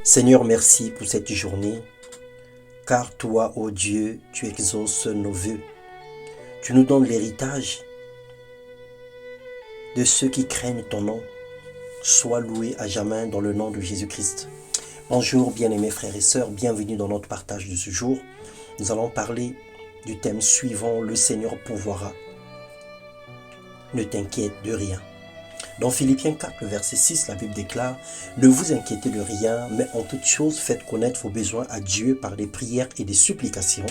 Seigneur, merci pour cette journée, car toi, ô Dieu, tu exauces nos vœux. Tu nous donnes l'héritage de ceux qui craignent ton nom. Sois loué à jamais dans le nom de Jésus-Christ. Bonjour, bien-aimés frères et sœurs, bienvenue dans notre partage de ce jour. Nous allons parler du thème suivant, le Seigneur pourvoira. Ne t'inquiète de rien. Dans Philippiens 4, le verset 6, la Bible déclare « Ne vous inquiétez de rien, mais en toute chose faites connaître vos besoins à Dieu par des prières et des supplications,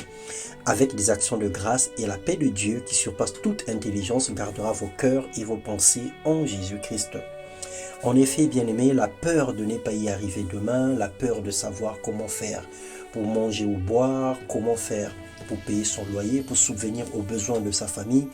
avec des actions de grâce, et la paix de Dieu qui surpasse toute intelligence gardera vos cœurs et vos pensées en Jésus-Christ. » En effet, bien-aimés, la peur de ne pas y arriver demain, la peur de savoir comment faire pour manger ou boire, comment faire pour payer son loyer, pour subvenir aux besoins de sa famille,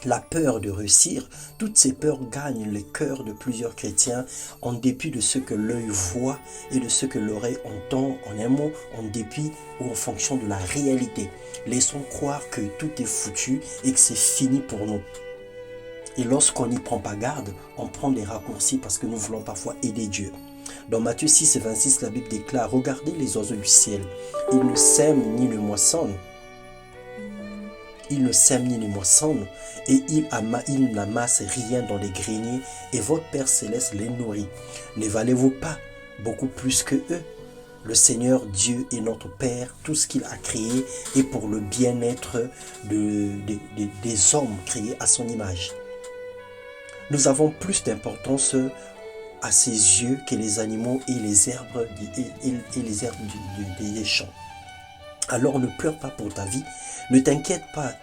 la peur de réussir, toutes ces peurs gagnent les cœurs de plusieurs chrétiens en dépit de ce que l'œil voit et de ce que l'oreille entend, en un mot, en dépit ou en fonction de la réalité. Laissons croire que tout est foutu et que c'est fini pour nous. Et lorsqu'on n'y prend pas garde, on prend des raccourcis parce que nous voulons parfois aider Dieu. Dans Matthieu 6 et 26, la Bible déclare « Regardez les oiseaux du ciel, ils ne sèment ni ne moissonnent. Ils ne sèment ni ne moissonnent, et ils n'amassent rien dans les greniers, et votre Père Céleste les nourrit. Ne valez-vous pas beaucoup plus que eux? Le Seigneur Dieu est notre Père, tout ce qu'il a créé est pour le bien-être des hommes créés à son image. Nous avons plus d'importance à ses yeux que les animaux et les herbes, des champs. Alors ne pleure pas pour ta vie, ne t'inquiète pas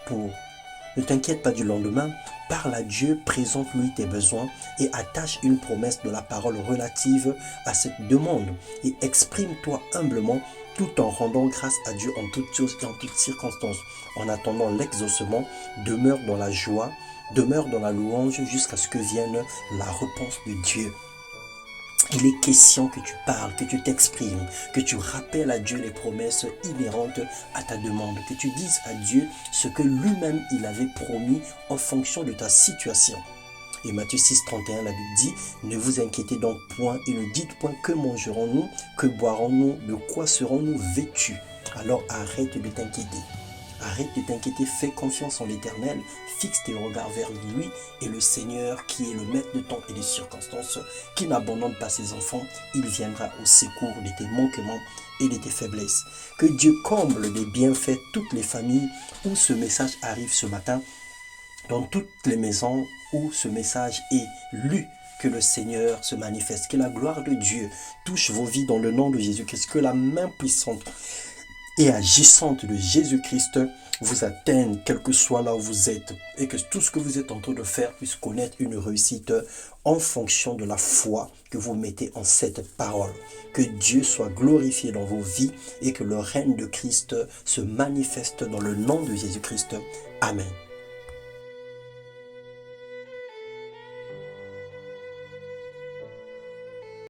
du lendemain, parle à Dieu, présente-lui tes besoins et attache une promesse de la parole relative à cette demande et exprime-toi humblement tout en rendant grâce à Dieu en toutes choses et en toutes circonstances. En attendant l'exaucement, demeure dans la joie, demeure dans la louange jusqu'à ce que vienne la réponse de Dieu. Il est question que tu parles, que tu t'exprimes, que tu rappelles à Dieu les promesses inhérentes à ta demande, que tu dises à Dieu ce que lui-même il avait promis en fonction de ta situation. Et Matthieu 6, 31, la Bible dit « Ne vous inquiétez donc point et ne dites point que mangerons-nous, que boirons-nous, de quoi serons-nous vêtus ?» Alors arrête de t'inquiéter. Arrête de t'inquiéter, fais confiance en l'Éternel, fixe tes regards vers lui et le Seigneur qui est le maître de temps et des circonstances, qui n'abandonne pas ses enfants, il viendra au secours de tes manquements et de tes faiblesses. Que Dieu comble des bienfaits toutes les familles où ce message arrive ce matin, dans toutes les maisons où ce message est lu. Que le Seigneur se manifeste, que la gloire de Dieu touche vos vies dans le nom de Jésus-Christ, que la main puissante et agissante de Jésus-Christ vous atteigne, quel que soit là où vous êtes, et que tout ce que vous êtes en train de faire puisse connaître une réussite en fonction de la foi que vous mettez en cette parole. Que Dieu soit glorifié dans vos vies et que le règne de Christ se manifeste dans le nom de Jésus-Christ. Amen.